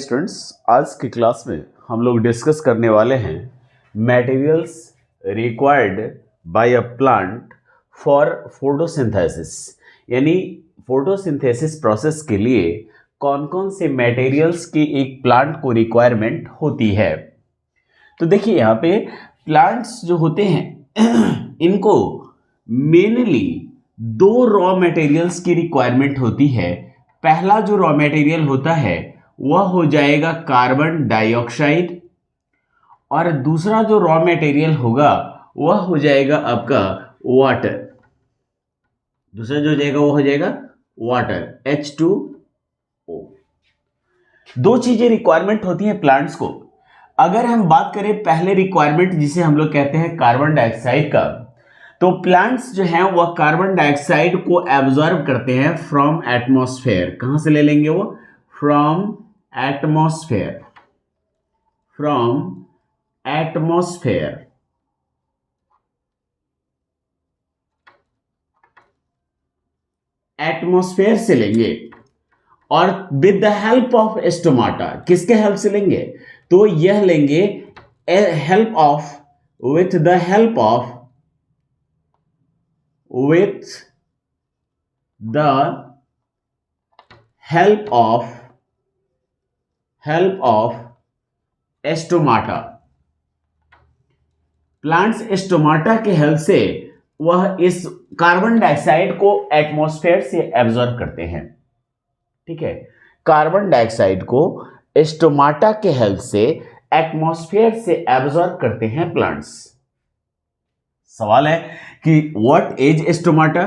Students, आज की class में हम लोग डिस्कस करने वाले हैं materials required by a plant for photosynthesis. यानी फोटोसिंथेसिस प्रोसेस के लिए कौन कौन से मटेरियल्स की एक प्लांट को रिक्वायरमेंट होती है। तो देखिए यहाँ पे प्लांट्स जो होते हैं इनको मेनली दो रॉ मटेरियल्स की रिक्वायरमेंट होती है। पहला जो रॉ मटेरियल होता है वह हो जाएगा कार्बन डाइऑक्साइड, और दूसरा जो रॉ मटेरियल होगा वह हो जाएगा आपका वाटर। दूसरा जो हो जाएगा वो हो जाएगा वाटर, H2O। दो चीजें रिक्वायरमेंट होती है प्लांट्स को। अगर हम बात करें पहले रिक्वायरमेंट जिसे हम लोग कहते हैं कार्बन डाइऑक्साइड का, तो प्लांट्स जो हैं वह कार्बन डाइऑक्साइड को एब्जॉर्ब करते हैं फ्रॉम एटमॉस्फेयर। कहां से ले लेंगे वो? From atmosphere, from atmosphere. Atmosphere से लेंगे और with the help of stomata. किसके हेल्प से लेंगे? तो यह लेंगे help of, with the help of, with the help of stomata. Plants stomata के हेल्प से वह इस कार्बन डाइऑक्साइड को एटमॉस्फेयर से एब्जॉर्ब करते हैं। ठीक है, कार्बन डाइऑक्साइड को स्टोमाटा के हेल्प से एटमॉस्फेयर से एब्जॉर्ब करते हैं प्लांट्स। सवाल है कि what is stomata?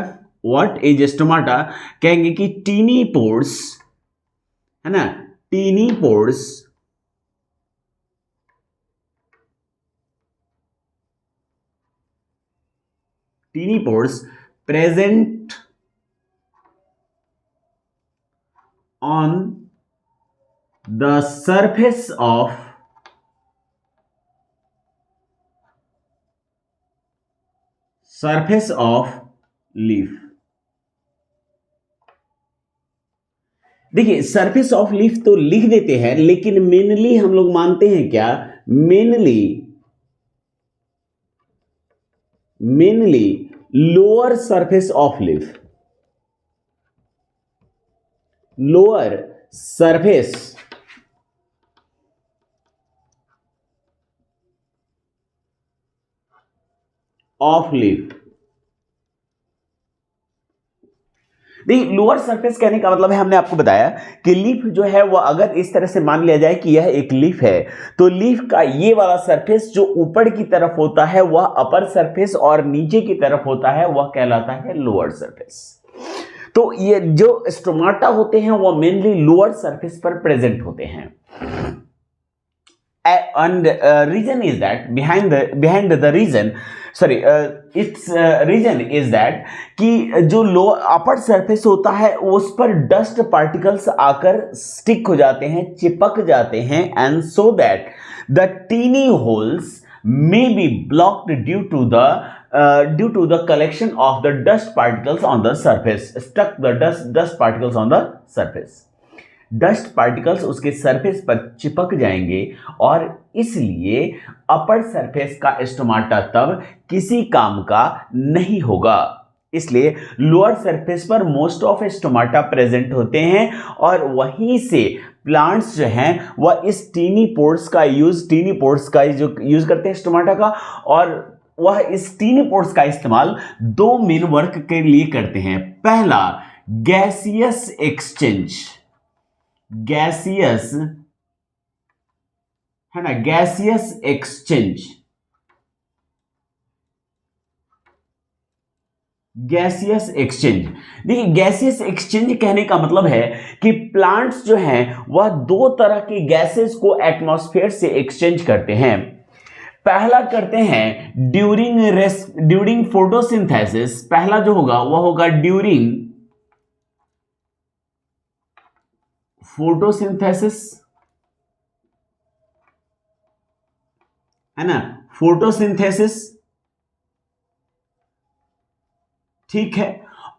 What is stomata? कहेंगे कि टीनी पोर्स, है ना, tiny pores, tiny pores present on the surface of leaf. देखिए सरफेस ऑफ लीफ तो लिख देते हैं, लेकिन मेनली हम लोग मानते हैं क्या? Mainly lower surface of leaf, lower surface of leaf. देखिए लोअर सरफेस कहने का मतलब है, हमने आपको बताया कि लीफ जो है वह अगर इस तरह से मान लिया जाए कि यह एक लीफ है, तो लीफ का ये वाला सरफेस जो ऊपर की तरफ होता है वह अपर सरफेस, और नीचे की तरफ होता है वह कहलाता है लोअर सरफेस। तो ये जो स्टोमाटा होते हैं वह मेनली लोअर सरफेस पर प्रेजेंट होते हैं। And reason is that behind the reason, sorry, its reason is that कि जो लो अपर सरफेस होता है उस पर डस्ट पार्टिकल्स आकर स्टिक हो जाते हैं, चिपक जाते हैं, and so that the teeny holes may be blocked due to the collection of the dust particles on the surface, stuck the dust particles on the surface। Dust particles उसके surface पर चिपक जाएंगे और इसलिए अपर सरफेस का stomata तब किसी काम का नहीं होगा। इसलिए लोअर सरफेस पर मोस्ट ऑफ स्टोमाटा प्रेजेंट होते हैं, और वहीं से प्लांट्स जो हैं वह इस टीनी पोर्स का यूज करते हैं स्टोमाटा का, और वह इस टीनी पोर्स का इस्तेमाल दो मेन वर्क के लिए करते हैं। पहला गैसियस एक्सचेंज, गैसियस, है ना, गैसियस एक्सचेंज, गैसियस एक्सचेंज। देखिए गैसियस एक्सचेंज कहने का मतलब है कि प्लांट्स जो हैं वह दो तरह के गैसेस को एटमॉस्फेयर से एक्सचेंज करते हैं। पहला करते हैं ड्यूरिंग फोटोसिंथेसिस। पहला जो होगा वह होगा ड्यूरिंग फोटोसिंथेसिस, है ना, फोटोसिंथेसिस। ठीक है,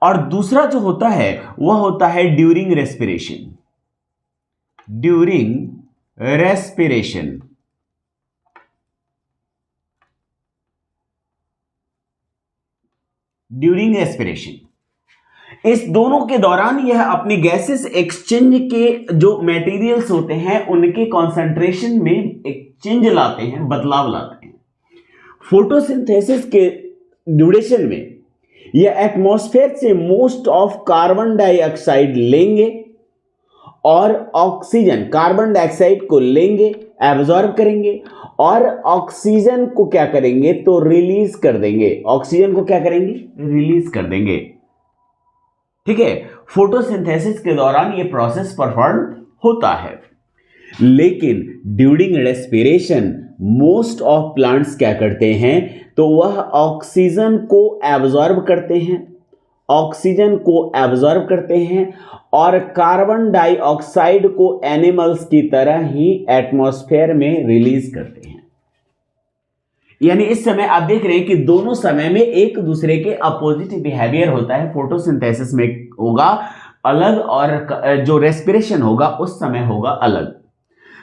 और दूसरा जो होता है वह होता है during respiration, during respiration. During respiration, इस दोनों के दौरान यह अपनी गैसेस एक्सचेंज के जो मटेरियल्स होते हैं उनके कॉन्सेंट्रेशन में एक्सचेंज लाते हैं, बदलाव लाते हैं। फोटोसिंथेसिस के ड्यूरेशन में यह एटमॉस्फेयर से मोस्ट ऑफ कार्बन डाइऑक्साइड लेंगे और ऑक्सीजन, कार्बन डाइऑक्साइड को लेंगे, एब्जॉर्ब करेंगे और ऑक्सीजन को क्या करेंगे तो रिलीज कर देंगे। ऑक्सीजन को क्या करेंगे, रिलीज कर देंगे। ठीक है, फोटोसिंथेसिस के दौरान ये प्रोसेस परफॉर्म होता है। लेकिन during respiration most of plants क्या करते हैं तो वह ऑक्सीजन को एब्जॉर्ब करते हैं, ऑक्सीजन को एब्जॉर्ब करते हैं और कार्बन डाइऑक्साइड को एनिमल्स की तरह ही एटमॉस्फेयर में रिलीज करते हैं। यानी इस समय आप देख रहे हैं कि दोनों समय में एक दूसरे के अपोजिट बिहेवियर होता है। फोटोसिंथेसिस में होगा अलग और जो रेस्पिरेशन होगा उस समय होगा अलग।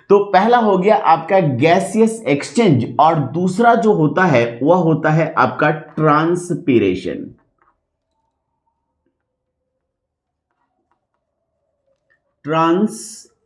तो पहला हो गया आपका गैसियस एक्सचेंज और दूसरा जो होता है वह होता है आपका ट्रांसपीरेशन। ट्रांसपीरेशन,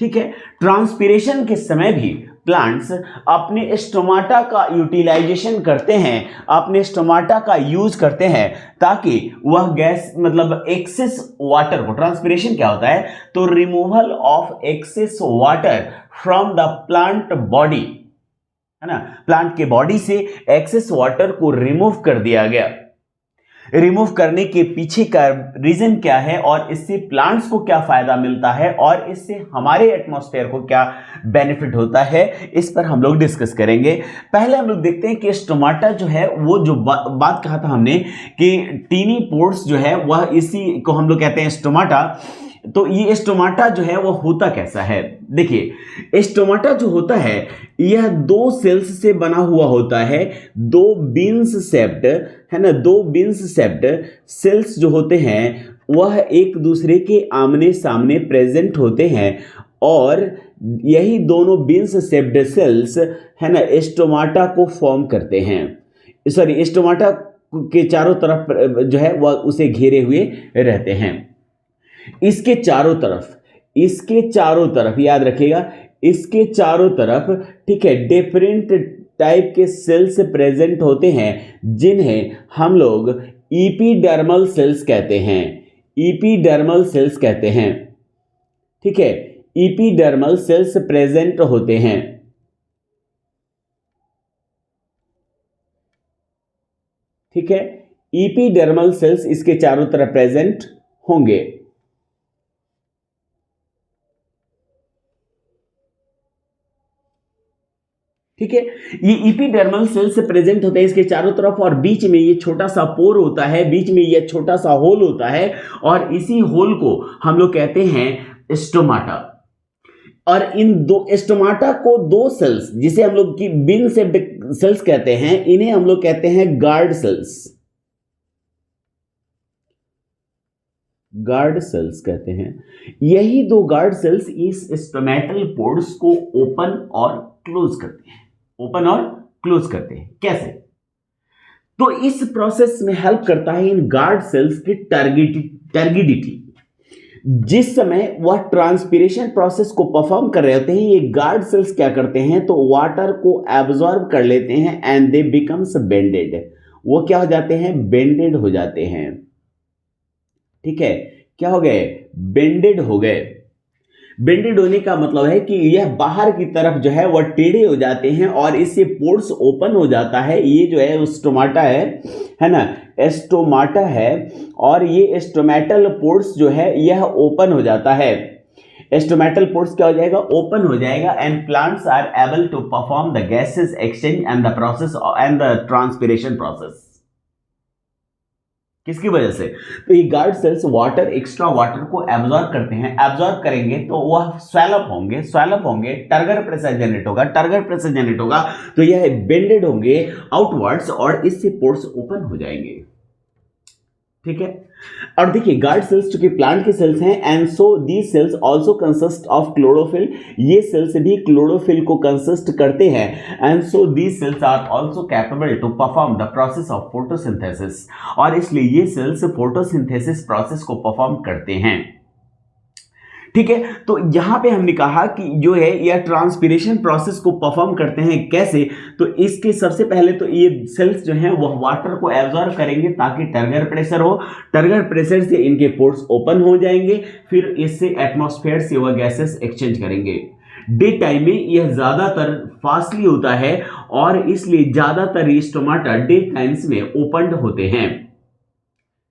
ठीक है। ट्रांसपीरेशन के समय भी प्लांट्स अपने स्टोमाटा का यूटिलाइजेशन करते हैं, अपने स्टोमाटा का यूज करते हैं ताकि वह गैस मतलब एक्सेस वाटर को, ट्रांसपीरेशन क्या होता है तो removal of excess water from the plant body, है ना। प्लांट के बॉडी से एक्सेस वाटर को रिमूव कर दिया गया। रिमूव करने के पीछे का रीजन क्या है और इससे प्लांट्स को क्या फायदा मिलता है और इससे हमारे एटमॉस्फेयर को क्या बेनिफिट होता है, इस पर हम लोग डिस्कस करेंगे। पहले हम लोग देखते हैं कि स्टोमाटा जो है वो जो बात कहा था हमने कि टीनी पोर्स जो है वह इसी को हम लोग कहते हैं स्टोमाटा। तो ये स्टोमाटा जो है वो होता कैसा है, देखिए स्टोमाटा जो होता है यह दो सेल्स से बना हुआ होता है, दो बीन्स शेप्ड, है ना, दो बीन्स शेप्ड सेल्स जो होते हैं वह एक दूसरे के आमने सामने प्रेजेंट होते हैं और यही दोनों बीन्स शेप्ड सेल्स, है ना, स्टोमाटा को फॉर्म करते हैं। सॉरी, स्टोमाटा के चारों तरफ जो है वह उसे घेरे हुए रहते हैं। इसके चारों तरफ याद रखिएगा, इसके चारों तरफ, ठीक है, डिफरेंट टाइप के सेल्स प्रेजेंट होते हैं जिन्हें हम लोग ईपीडर्मल सेल्स कहते हैं। ईपीडर्मल सेल्स कहते हैं, ठीक है, ईपीडर्मल सेल्स प्रेजेंट होते हैं। ठीक है, ईपीडर्मल सेल्स इसके चारों तरफ प्रेजेंट होंगे। ठीक है, ये ईपीडर्मल सेल से प्रेजेंट होते हैं इसके चारों तरफ और बीच में ये छोटा सा पोर होता है, बीच में ये छोटा सा होल होता है और इसी होल को हम लोग कहते हैं स्टोमाटा। और इन दो स्टोमाटा को दो सेल्स जिसे हम लोग की बीन शेप्ड सेल्स कहते हैं, इन्हें हम लोग कहते हैं गार्ड सेल्स। गार्ड सेल्स कहते हैं। यही दो गार्ड सेल्स इस स्टोमेटल पोर्स को ओपन और क्लोज करते हैं। ओपन और क्लोज करते हैं कैसे, तो इस प्रोसेस में हेल्प करता है इन गार्ड सेल्स की टर्गिडिटी। जिस समय वह ट्रांसपीरेशन प्रोसेस को परफॉर्म कर रहे होते हैं ये गार्ड सेल्स क्या करते हैं तो वाटर को एब्जॉर्ब कर लेते हैं एंड दे बिकम्स बेंडेड। वो क्या हो जाते हैं, बेंडेड हो जाते हैं। ठीक है, क्या हो गए, बेंडेड हो गए। बेंडेड होने का मतलब है कि यह बाहर की तरफ जो है वह टेढ़े हो जाते हैं और इससे पोर्स ओपन हो जाता है। ये जो है स्टोमाटा है ना, स्टोमाटा है और ये स्टोमेटल पोर्स जो है यह ओपन हो जाता है। स्टोमेटल पोर्स क्या हो जाएगा, ओपन हो जाएगा and plants are able to perform the gases exchange and the process and the transpiration process. किसकी वजह से, तो ये guard cells water, extra water को एब्जॉर्ब करते हैं। एब्जॉर्ब करेंगे तो वह स्वेलअप होंगे, टर्गर प्रेशर जनरेट होगा, तो यह बेंडेड होंगे आउटवर्ड्स और इससे पोर्स ओपन हो जाएंगे। ठीक है। और देखिए गार्ड सेल्स चूंकि प्लांट के सेल्स हैं and so these cells also consist of chlorophyll, ये सेल्स भी क्लोरोफिल को कंसिस्ट करते हैं and so these cells are also capable to perform the process of photosynthesis, और इसलिए ये सेल्स फोटोसिंथेसिस प्रोसेस को परफॉर्म करते हैं। ठीक है, तो यहां पे हमने कहा कि जो है यह ट्रांसपिरेशन प्रोसेस को परफॉर्म करते हैं कैसे, तो इसके सबसे पहले तो ये सेल्स जो हैं वह वाटर को एब्जॉर्ब करेंगे ताकि टर्गर प्रेशर हो, टर्गर प्रेशर से इनके पोर्ट्स ओपन हो जाएंगे, फिर इससे एटमॉस्फेयर से वह गैसेस एक्सचेंज करेंगे। डे टाइम में यह ज्यादातर फास्टली होता है और इसलिए ज्यादातर ये स्टोमाटा डे टाइम्स में ओपन्ड होते हैं।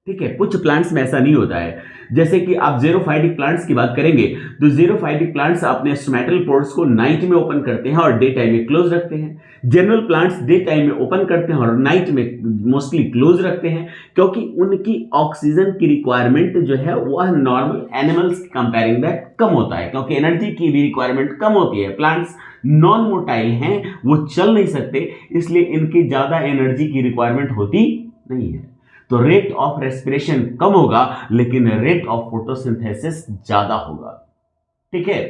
ठीक है, कुछ प्लांट्स में ऐसा नहीं होता है, जैसे कि आप ज़ेरोफाइटिक प्लांट्स की बात करेंगे तो ज़ेरोफाइटिक प्लांट्स अपने स्टोमेटल पोर्स को नाइट में ओपन करते हैं और डे टाइम में क्लोज रखते हैं। जनरल प्लांट्स डे टाइम में ओपन करते हैं और नाइट में मोस्टली क्लोज रखते हैं, क्योंकि उनकी ऑक्सीजन की रिक्वायरमेंट जो है वह normal animals comparing that come होता है, क्योंकि एनर्जी की भी रिक्वायरमेंट कम होती है। प्लांट्स नॉन मोटाइल हैं, वो चल नहीं सकते, इसलिए इनकी ज़्यादा एनर्जी की रिक्वायरमेंट होती नहीं है, तो रेट ऑफ रेस्पिरेशन कम होगा लेकिन रेट ऑफ फोटोसिंथेसिस ज्यादा होगा। ठीक है,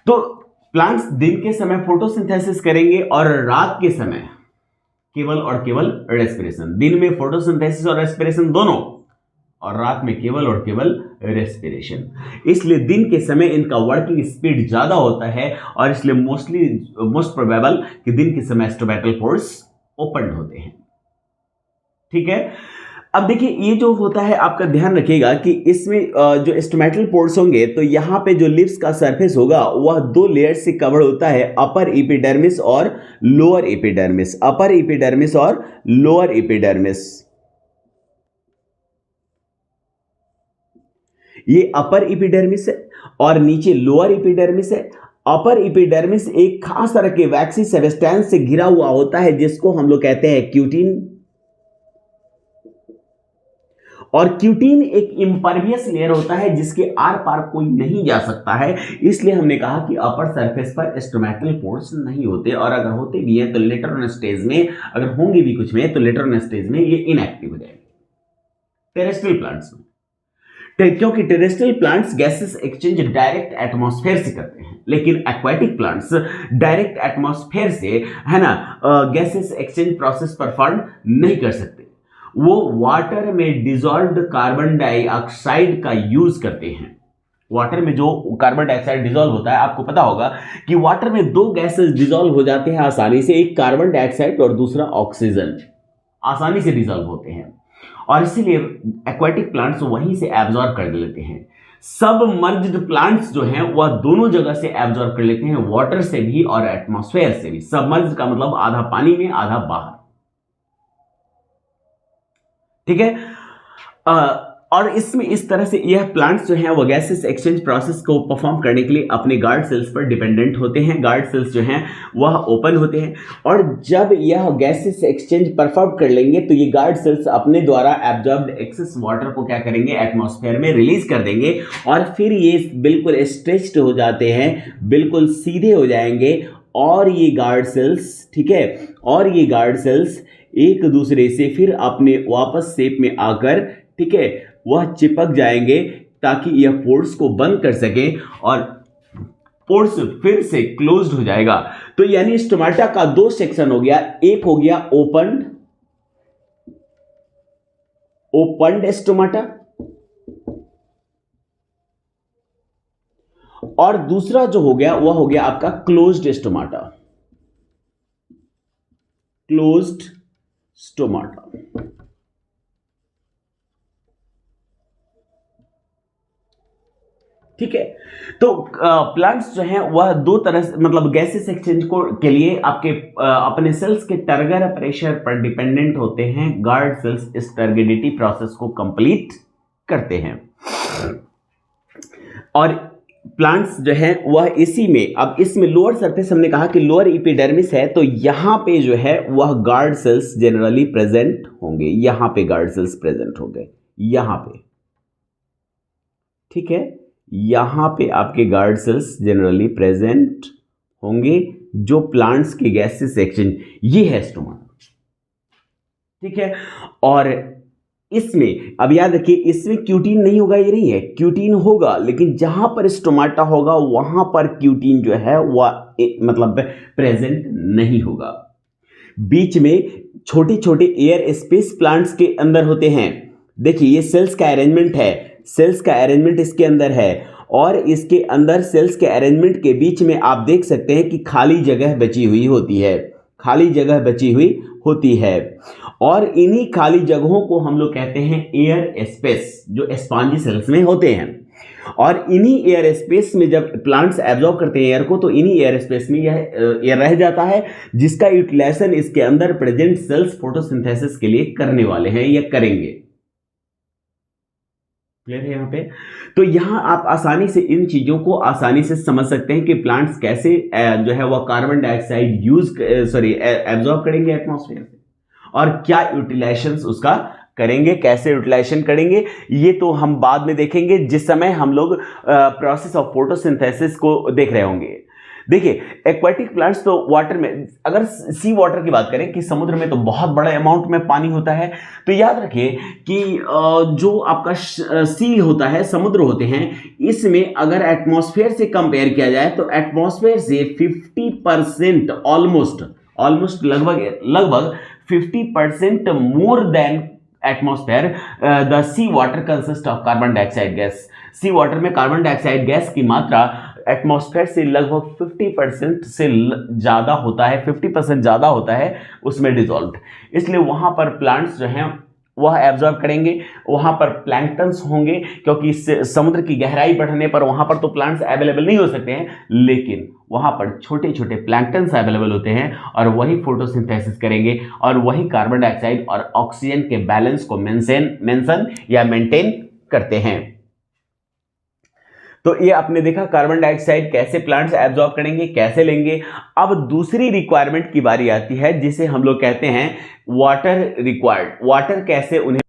तो प्लांट्स दिन के समय फोटोसिंथेसिस करेंगे और रात के समय केवल और केवल रेस्पिरेशन। दिन में फोटोसिंथेसिस और रेस्पिरेशन दोनों, और रात में केवल और केवल रेस्पिरेशन। इसलिए दिन के समय इनका वर्किंग स्पीड ज्यादा होता है और इसलिए मोस्ट प्रोबेबल कि दिन के समय स्टोमेटल पोर्स ओपन होते हैं। ठीक है, अब देखिए ये जो होता है आपका ध्यान रखिएगा कि इसमें जो स्टोमेटल पोर्स होंगे तो यहां पे जो लिप्स का सरफेस होगा वह दो लेयर से कवर होता है, अपर एपिडर्मिस और लोअर एपिडर्मिस, अपर एपिडर्मिस और लोअर एपिडर्मिस। ये अपर एपिडर्मिस है और नीचे लोअर एपिडर्मिस है। अपर एपिडर्मिस एक खास तरह के वैक्सी सब्सटेंस से घिरा हुआ होता है जिसको हम लोग कहते हैं क्यूटिन, और क्यूटिन एक इंपरवियस लेयर होता है जिसके आर पार कोई नहीं जा सकता है, इसलिए हमने कहा कि अपर सरफेस पर स्टोमेटल पोर्स नहीं होते, और अगर होते भी हैं तो लेटर ऑन स्टेज में, अगर होंगे भी कुछ में तो लेटर ऑन स्टेज में ये इनएक्टिव हो जाएंगे टेरेस्ट्रियल प्लांट्स में, क्योंकि terrestrial plants gases exchange direct atmosphere से करते हैं, लेकिन एक्वाटिक प्लांट्स डायरेक्ट एटमॉस्फेयर से है ना गैसेस एक्सचेंज प्रोसेस परफॉर्म नहीं कर सकते। वो वाटर में डिजॉल्व्ड कार्बन डाइऑक्साइड का यूज करते हैं। वाटर में जो कार्बन डाइऑक्साइड डिजॉल्व होता है, आपको पता होगा कि वाटर में दो गैसेस डिजॉल्व हो जाते हैं आसानी से, एक कार्बन डाइऑक्साइड और दूसरा ऑक्सीजन, आसानी से डिजॉल्व होते हैं, और इसीलिए एक्वाटिक प्लांट्स वहीं से एब्जॉर्ब कर लेते हैं। सबमर्ज्ड प्लांट्स जो हैं वह दोनों जगह से एब्जॉर्ब कर लेते हैं, वाटर से भी और एटमॉस्फेयर से भी। सबमर्ज्ड का मतलब आधा पानी में आधा बाहर। ठीक है, और इसमें इस तरह से यह प्लांट्स जो हैं वो गैसेस एक्सचेंज प्रोसेस को परफॉर्म करने के लिए अपने गार्ड सेल्स पर डिपेंडेंट होते हैं। गार्ड सेल्स जो हैं वह ओपन होते हैं, और जब यह गैसेस एक्सचेंज परफॉर्म कर लेंगे तो ये गार्ड सेल्स अपने द्वारा एब्जॉर्ब्ड एक्सेस वाटर को क्या करेंगे, एटमॉस्फेयर में रिलीज कर देंगे, और फिर ये बिल्कुल स्ट्रेच्ड हो जाते हैं, बिल्कुल सीधे हो जाएंगे, और ये गार्ड सेल्स, ठीक है, और ये गार्ड सेल्स एक दूसरे से फिर अपने वापस शेप में आकर, ठीक है, वह चिपक जाएंगे ताकि यह पोर्स को बंद कर सके, और पोर्स फिर से क्लोज्ड हो जाएगा। तो यानी स्टोमाटा का दो सेक्शन हो गया, एक हो गया ओपन्ड स्टोमाटा, और दूसरा जो हो गया वह हो गया आपका क्लोज्ड स्टोमाटा, क्लोज्ड स्टोमाटा। ठीक है, तो प्लांट्स जो हैं वह दो तरह से, मतलब गैसेस एक्सचेंज को के लिए आपके अपने सेल्स के टर्गर प्रेशर पर डिपेंडेंट होते हैं। गार्ड सेल्स इस टर्गिडिटी प्रोसेस को कंप्लीट करते हैं, और प्लांट्स जो है वह इसी में, अब इसमें लोअर सरफेस हमने कहा कि लोअर एपिडर्मिस है, तो यहां पे जो है वह गार्ड सेल्स जनरली प्रेजेंट होंगे, यहां पे गार्ड सेल्स प्रेजेंट होंगे, यहां पे, ठीक है, यहां पे आपके गार्ड सेल्स जनरली प्रेजेंट होंगे जो प्लांट्स के गैसेस एक्सचेंज, ये है स्टोमा, ठीक है। और इसमें अब याद रखिए, इसमें क्यूटीन नहीं होगा ये नहीं है, क्यूटीन होगा, लेकिन जहां पर स्टोमाटा होगा वहां पर क्यूटीन जो है वह मतलब प्रेजेंट नहीं होगा। बीच में छोटे छोटे एयर स्पेस प्लांट्स के अंदर होते हैं। देखिए ये सेल्स का अरेंजमेंट है, सेल्स का अरेंजमेंट इसके अंदर है, और इसके अंदर सेल्स के अरेंजमेंट के बीच में आप देख सकते हैं कि खाली जगह बची हुई होती है, खाली जगह बची हुई होती है। और इन्हीं खाली जगहों को हम लोग कहते हैं एयर स्पेस, जो स्पॉन्जी सेल्स में होते हैं। और इन्हीं एयर स्पेस में जब प्लांट्स एब्जॉर्ब करते हैं एयर को, तो इन्हीं एयर स्पेस में यह एयर रह जाता है, जिसका यूटिलाइजेशन इसके अंदर प्रेजेंट सेल्स फोटोसिंथेसिस के लिए करने वाले हैं या करेंगे। क्लियर है यहाँ पे? तो यहाँ आप आसानी से इन चीजों को आसानी से समझ सकते हैं कि प्लांट्स कैसे जो है वह कार्बन डाइऑक्साइड एब्जॉर्ब करेंगे एटमॉस्फेयर से, और क्या यूटिलाइजेशन उसका करेंगे, कैसे यूटिलाइजेशन करेंगे, ये तो हम बाद में देखेंगे जिस समय हम लोग प्रोसेस ऑफ फोटोसिंथेसिस को देख रहे होंगे। देखिए एक्वाटिक प्लांट्स तो वाटर में, अगर सी वाटर की बात करें कि समुद्र में तो बहुत बड़ा अमाउंट में पानी होता है, तो याद रखिए कि जो आपका सी होता है, समुद्र होते हैं, इसमें अगर एटमॉस्फेयर से कंपेयर किया जाए तो एटमॉस्फेयर से 50% ऑलमोस्ट लगभग 50% more than atmosphere the sea water consist of carbon dioxide gas. Sea water में कार्बन डाइऑक्साइड गैस की मात्रा एटमॉस्फेयर से लगभग 50% से ज़्यादा होता है, 50% ज़्यादा होता है उसमें डिजॉल्व। इसलिए वहाँ पर प्लांट्स जो हैं वह एब्जॉर्ब करेंगे, वहाँ पर प्लैंक्टन्स होंगे, क्योंकि समुद्र की गहराई बढ़ने पर वहाँ पर तो प्लांट्स अवेलेबल नहीं हो सकते हैं, लेकिन वहाँ पर छोटे छोटे प्लैंक्टन्स अवेलेबल होते हैं, और वही फोटोसिंथेसिस करेंगे और वही कार्बन डाइऑक्साइड और ऑक्सीजन के बैलेंस को मेंटेन करते हैं। तो ये आपने देखा कार्बन डाइऑक्साइड कैसे प्लांट्स एब्जॉर्ब करेंगे, कैसे लेंगे। अब दूसरी रिक्वायरमेंट की बारी आती है, जिसे हम लोग कहते हैं वाटर रिक्वायर्ड। वाटर कैसे उन्हें,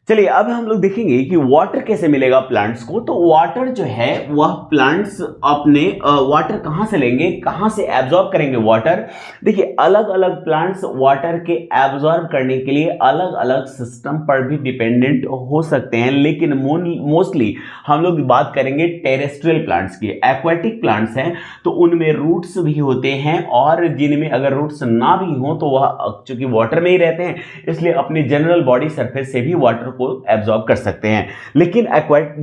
चलिए अब हम लोग देखेंगे कि वाटर कैसे मिलेगा प्लांट्स को। तो वाटर जो है वह प्लांट्स अपने वाटर कहां से लेंगे, कहां से एब्जॉर्ब करेंगे वाटर। देखिए अलग अलग प्लांट्स वाटर के एब्जॉर्ब करने के लिए अलग अलग सिस्टम पर भी डिपेंडेंट हो सकते हैं, लेकिन मोस्टली हम लोग बात करेंगे टेरेस्ट्रियल प्लांट्स की। एक्वाटिक प्लांट्स हैं तो उनमें रूट्स भी होते हैं, और जिनमें अगर रूट्स ना भी हो तो वह चूंकि वाटर में ही रहते हैं, इसलिए अपनी जनरल बॉडी सरफेस से भी वाटर को एब्जॉर्ब कर सकते हैं। लेकिन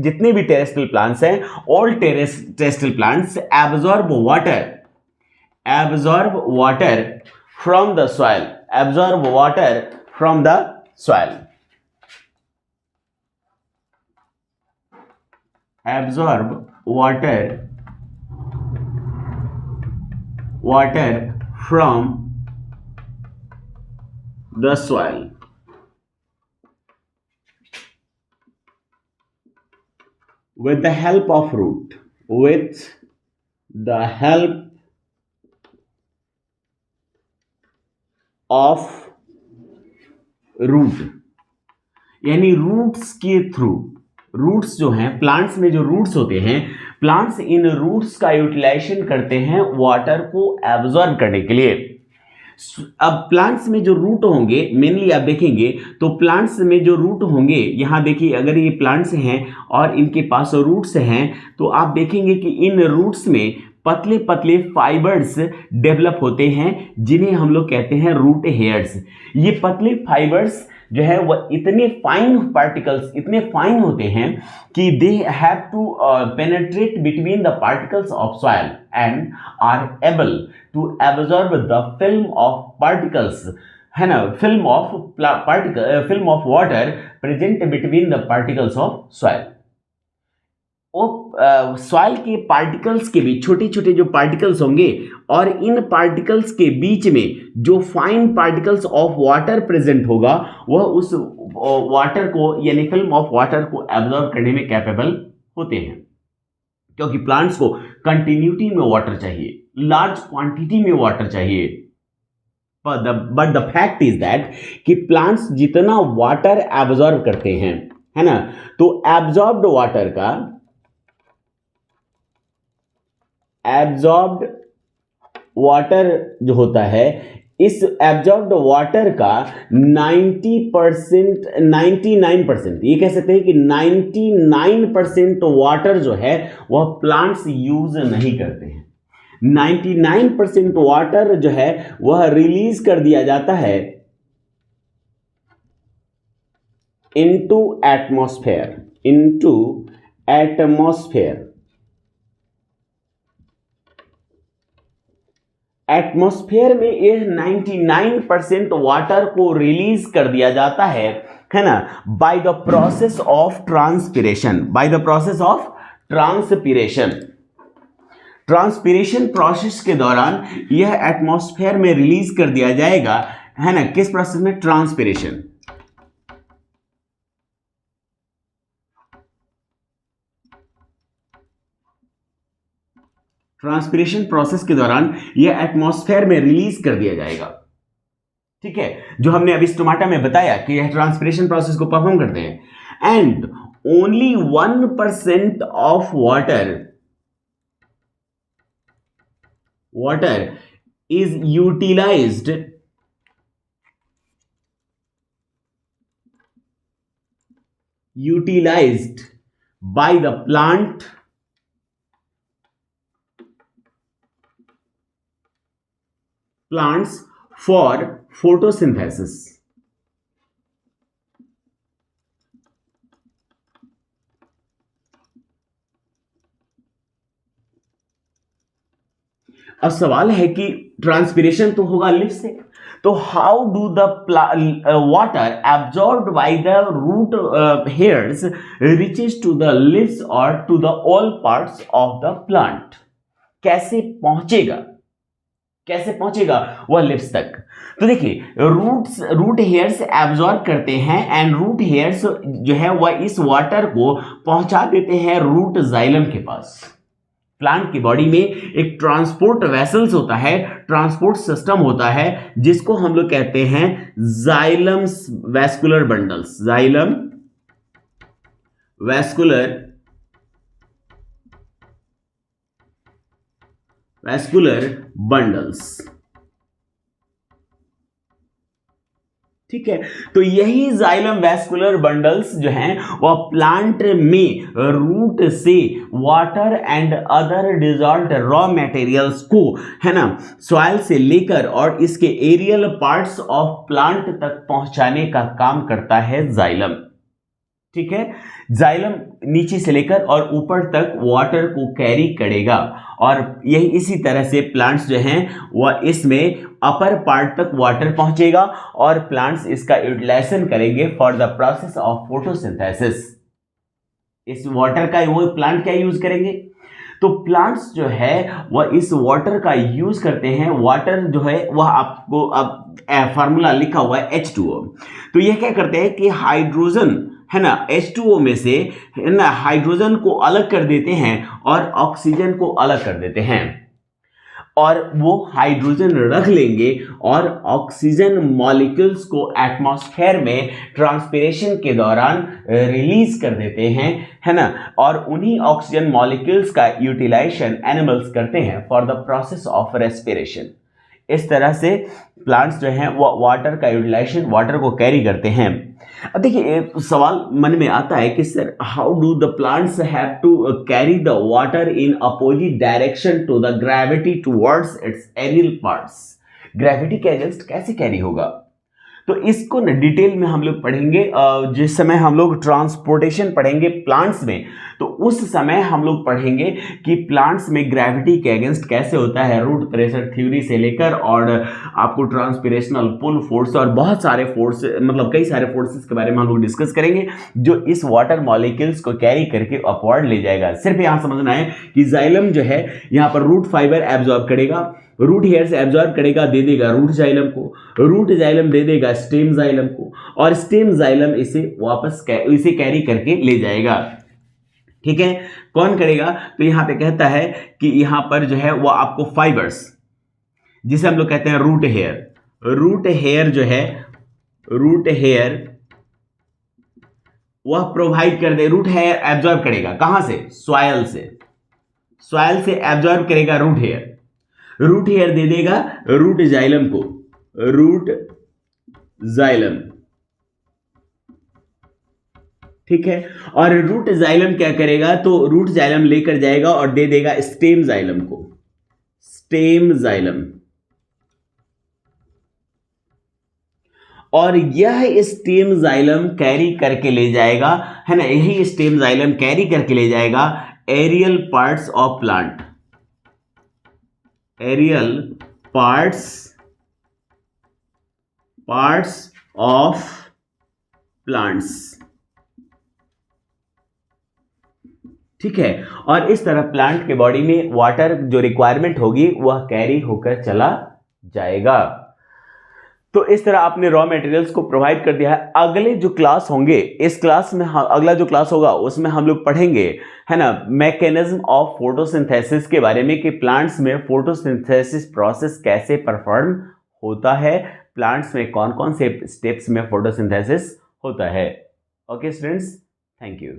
जितने भी टेरेस्ट्रियल प्लांट्स हैं, all terrestrial plants absorb water from the soil, absorb water from the soil, absorb water from the soil। with the help of root, with the help of root, यानी roots के through. Roots जो हैं plants में, जो roots होते हैं, plants in roots का utilisation करते हैं वाटर को एब्जॉर्ब करने के लिए। अब प्लांट्स में जो रूट होंगे, मेनली आप देखेंगे तो प्लांट्स में जो रूट होंगे, यहाँ देखिए अगर ये प्लांट्स हैं और इनके पास रूट्स हैं, तो आप देखेंगे कि इन रूट्स में पतले पतले फाइबर्स डेवलप होते हैं, जिन्हें हम लोग कहते हैं रूट हेयर्स। ये पतले फाइबर्स जो है वह इतने फाइन पार्टिकल्स, इतने फाइन होते हैं कि they have to penetrate between the particles of soil and are able to absorb the film of particles, है ना, film of water present between the particles of soil. Soil के particles के बीच छोटे छोटे जो पार्टिकल्स होंगे, और इन पार्टिकल्स के बीच में जो fine particles of water present होगा, वह उस वाटर को यानी फिल्म ऑफ वाटर को एब्जॉर्ब करने में कैपेबल होते हैं, क्योंकि प्लांट्स को कंटिन्यूटी में वाटर चाहिए, लार्ज क्वांटिटी में वाटर चाहिए। But the fact is that कि प्लांट्स जितना वाटर एब्जॉर्ब करते हैं, है ना, तो एब्जॉर्ब्ड वाटर का, एब्जॉर्ब्ड वाटर जो होता है, इस एब्जॉर्ब्ड वाटर का 90%, 99%, ये कह सकते हैं कि 99% वाटर जो है वह प्लांट्स यूज नहीं करते हैं। 99% वाटर जो है वह रिलीज कर दिया जाता है into atmosphere, into atmosphere. Atmosphere में यह 99% वाटर को रिलीज कर दिया जाता है ना, by the process of transpiration, by the process of transpiration. Transpiration process के दौरान यह एटमॉस्फेयर में रिलीज कर दिया जाएगा, है ना, किस प्रोसेस में? ट्रांसपिरेशन। ट्रांसपिरेशन प्रोसेस के दौरान यह एटमॉस्फेयर में रिलीज कर दिया जाएगा। ठीक है, जो हमने अभी स्टोमाटा में बताया कि यह ट्रांसपिरेशन प्रोसेस को परफॉर्म करते हैं। And only 1% of water is utilized by the plants for photosynthesis। अब सवाल है कि ट्रांसपिरेशन तो होगा लिप से, तो how do the water absorbed by the root hairs reaches to the lips और to the all parts of the plant? कैसे पहुंचेगा वह लिप्स तक? तो देखिए, रूट हेयर्स एब्जॉर्ब करते हैं एंड रूट हेयर्स जो है वह इस वाटर को पहुंचा देते हैं रूट जाइलम के पास। प्लांट की बॉडी में एक ट्रांसपोर्ट वेसल्स होता है, ट्रांसपोर्ट सिस्टम होता है, जिसको हम लोग कहते हैं xylem vascular bundles, xylem vascular bundles. ठीक है, तो यही जाइलम वैस्कुलर बंडल्स जो हैं वह प्लांट में रूट से water and other dissolved raw materials को, है ना, सॉइल से लेकर और इसके एरियल पार्ट्स ऑफ प्लांट तक पहुंचाने का काम करता है जाइलम। ठीक है, जाइलम नीचे से लेकर और ऊपर तक वाटर को कैरी करेगा और यही इसी तरह से प्लांट्स जो हैं वह इसमें अपर पार्ट तक वाटर पहुंचेगा और प्लांट्स इसका यूटिलाइजेशन करेंगे for the process of photosynthesis. इस वाटर का वो प्लांट क्या यूज करेंगे? तो प्लांट्स जो है वह इस वाटर का यूज करते हैं। वाटर जो है वह आपको अब फार्मूला लिखा हुआ है H2O। तो यह क्या करते हैं कि हाइड्रोजन, है ना, H2O में से, है ना, हाइड्रोजन को अलग कर देते हैं और ऑक्सीजन को अलग कर देते हैं और वो हाइड्रोजन रख लेंगे और ऑक्सीजन मॉलिक्यूल्स को एटमॉस्फेयर में ट्रांसपिरेशन के दौरान रिलीज कर देते हैं, है ना, और उन्हीं ऑक्सीजन मॉलिक्यूल्स का यूटिलाइजेशन एनिमल्स करते हैं for the process of respiration. इस तरह से प्लांट्स जो हैं वो वाटर का यूटिलाइजेशन, वाटर को कैरी करते हैं। अब देखिए, सवाल मन में आता है कि sir how do the plants have to carry the water in opposite direction to the gravity towards its aerial parts? Gravity के अगेंस्ट कैसे कैरी होगा? तो इसको न डिटेल में हम लोग पढ़ेंगे जिस समय हम लोग ट्रांसपोर्टेशन पढ़ेंगे प्लांट्स में, तो उस समय हम लोग पढ़ेंगे कि प्लांट्स में ग्रेविटी के अगेंस्ट कैसे होता है, रूट प्रेशर थ्योरी से लेकर और आपको ट्रांसपिरेशनल पुल फोर्स और बहुत सारे फोर्स, मतलब कई सारे फोर्सेस के बारे में हम लोग डिस्कस करेंगे जो इस वाटर मॉलिक्यूल्स को कैरी करके अपवर्ड ले जाएगा। सिर्फ यहाँ समझना है कि जाइलम जो है यहाँ पर रूट फाइबर एब्जॉर्ब करेगा, रूट हेयर से एब्जॉर्ब करेगा, दे देगा रूट जाइलम को, रूट जाइलम दे देगा स्टेम जाइलम को और स्टेम जाइलम इसे वापस इसे कैरी करके ले जाएगा। ठीक है, कौन करेगा? तो यहां पे कहता है कि यहां पर जो है वो आपको फाइबर्स, जिसे हम लोग कहते हैं रूट हेयर, रूट हेयर जो है, रूट हेयर वह प्रोवाइड कर दे, रूट हेयर एब्जॉर्ब करेगा कहां से? सॉइल से, सॉइल से एब्जॉर्ब करेगा रूट हेयर, रूट हेयर दे देगा रूट जाइलम को, रूट जाइलम, ठीक है। और रूट जाइलम क्या करेगा, तो रूट जाइलम लेकर जाएगा और दे देगा स्टेम जाइलम को, स्टेम जाइलम। और यह स्टेम जाइलम कैरी करके ले जाएगा, है ना, यही स्टेम जाइलम कैरी करके ले जाएगा aerial parts of plant, aerial parts of plants, ठीक है। और इस तरह प्लांट के बॉडी में वाटर जो रिक्वायरमेंट होगी वह कैरी होकर चला जाएगा। तो इस तरह आपने रॉ मटेरियल्स को प्रोवाइड कर दिया है। अगले जो क्लास होंगे, इस क्लास में अगला जो क्लास होगा उसमें हम लोग पढ़ेंगे, है ना, मैकेनिज्म ऑफ फोटोसिंथेसिस के बारे में, कि प्लांट्स में फोटोसिंथेसिस प्रोसेस कैसे परफॉर्म होता है, प्लांट्स में कौन कौन से स्टेप्स में फोटोसिंथेसिस होता है। Okay students, thank you.